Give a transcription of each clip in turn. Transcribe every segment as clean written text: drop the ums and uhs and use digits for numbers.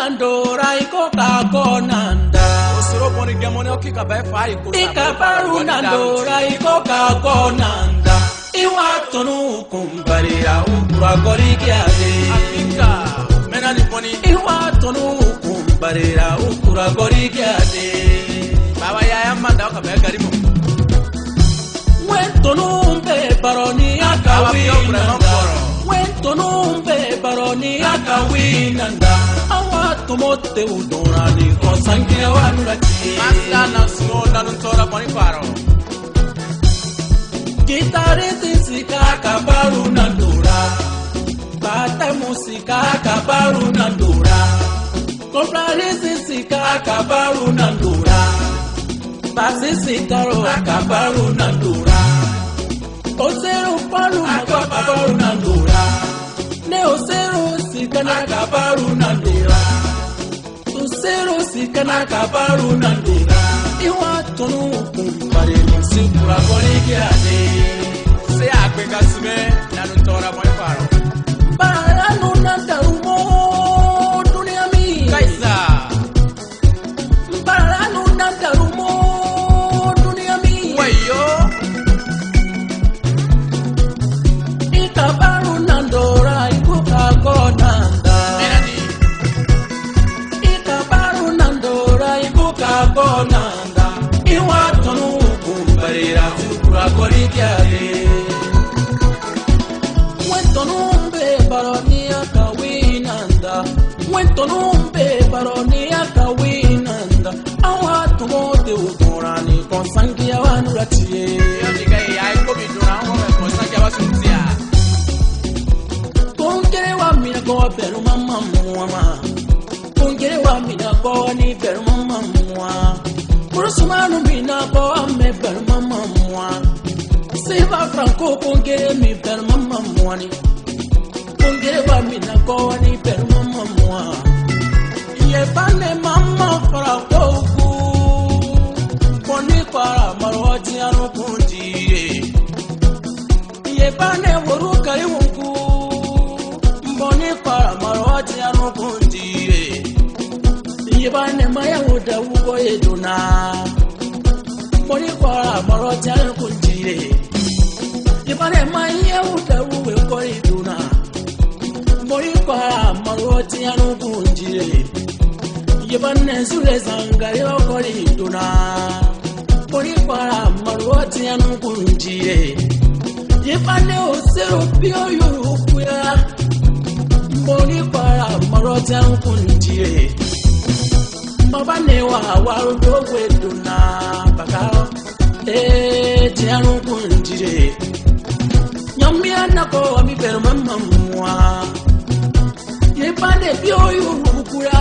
nandora ikoka konanda osoro boni gemone okika ba fa iko ikabaru nandora ikoka konanda iwatonu kumbarira ukura gorigiade Afrika mena ni boni iwatonu kumbarira ukura gorigiade baba ya manda ka ba garimo wentonumbe baroni akawinanda wentonumbe baroni akawinanda awatumote udorani kosange wanurati masa na sumo na ntora boni faro gitarete sika kabaru nandura bata musika kabaru nandura komprarese sika kabaru nandura basisi taro kabaru nandura osero palu kabaru nandura ne osero sika na kabaru nandura osero sika na kabaru nandura iwa tonu kumpare musipura goligiade se akwe kasime na ntora boni faro bara no nandarumo dunia mi kaisa bara no nandarumo dunia mi wayo ikabaru nandora ikuka konanda menani ikabaru nandora ikuka konanda iwa tonu kumbarira ukura goligiade wentonumbe baronia kawinanda wentonumbe baronia kawinanda awatumote udorani konsangia wanuratie yoni ga ya iko bidura ho ko sanja wasuntia kongere wa mina ko beru mama muama kongere wa mina ko ni beru mama mua kurusumanu mina ko ame beru mama mua Siva Franco kongere mi beru mama muani kongere wa mina ko ni beru mama mua ye bane mama Franco ku koni para marwati anu kundire ye bane woruka yungu mboni para marwati anu kundire ye bane maya woda ugo eduna mboni para marwati anu kundire ye bane maya woda ugo eduna mboni para marwati anu kundire ye bane zule zangari ugo eduna mboni para marwati anu kundire Yepane osero pio yukuya mboni para maroti ankunjire mabane wa warudo weduna bakao tianu kunjire nyambia nako ami pero mamamwa yepane pio yukuya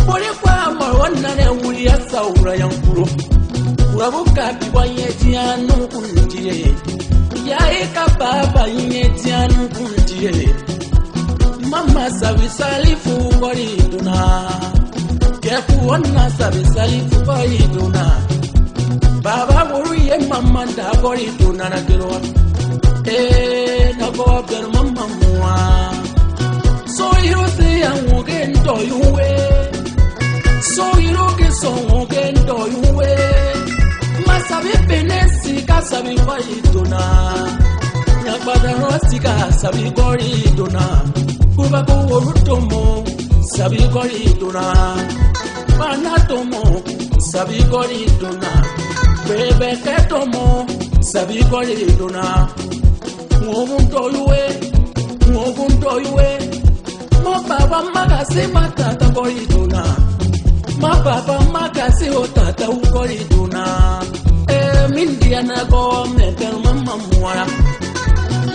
mboni para marwana ne wuya saura yankuro urabuka biwaye tianu kunjire Yaika baba yetianu kunjire Mama sabi salifu gori duna Kefu wana sabi salifu gori duna Baba wuru ye mama da gori duna na kirwa na goa per mama mua So hiro se ya woge ndo yuwe So hiro ke so woge ndo yuwe Masabi penesi kasabi gori duna Nyakbada rosika sabi gori duna Kuba kuworutomo sabi gori duna Panatomo sabi gori duna Bebe ketomo sabi gori duna Ngogunto yuwe Mo baba magasi matata gori duna Ma baba magasi otata ugori duna Mindiana go me per mama muara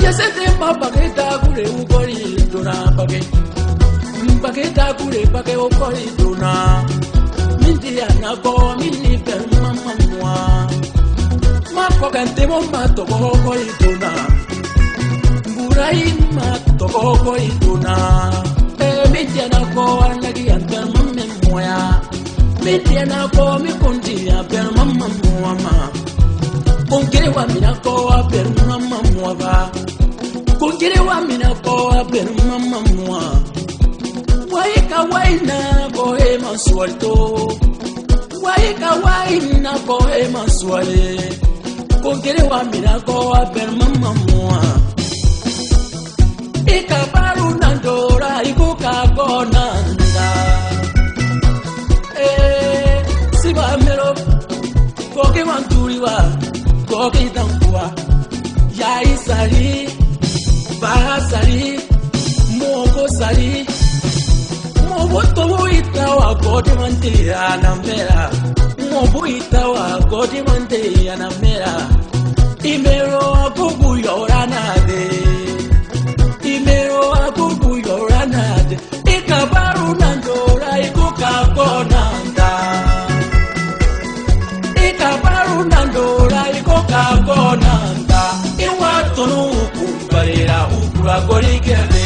Yesete papa que ta gure ugori duna Bageta gure bage ugori duna Mindiana go mini per mama muara Ma kokante mo mato go ugori duna Burai mato go ugori duna Mindiana go anagi per mama muara Mindiana go mi kundia per mama muama Kongere wa mina ko a per mama muava Kongere wa mina ko a per mama mua Waika waina bohema suelto. Waika waina bohema suele. Kongere wa mirago a ver mamma mua. Ika baru nandora iko kagonanda. Siba mero koke manturiwa koke tankwa. Ya isari bahasari moko sari. Moboto itawa godi mante anamera. Mobuita wa godi mante anamera. Imero agugu yoranade. Imero agugu yoranade. Ikabaru nandora ikuka konanda. Ikabaru nandora ikuka konanda. Iwatonu kumbarira ukura gori kerde.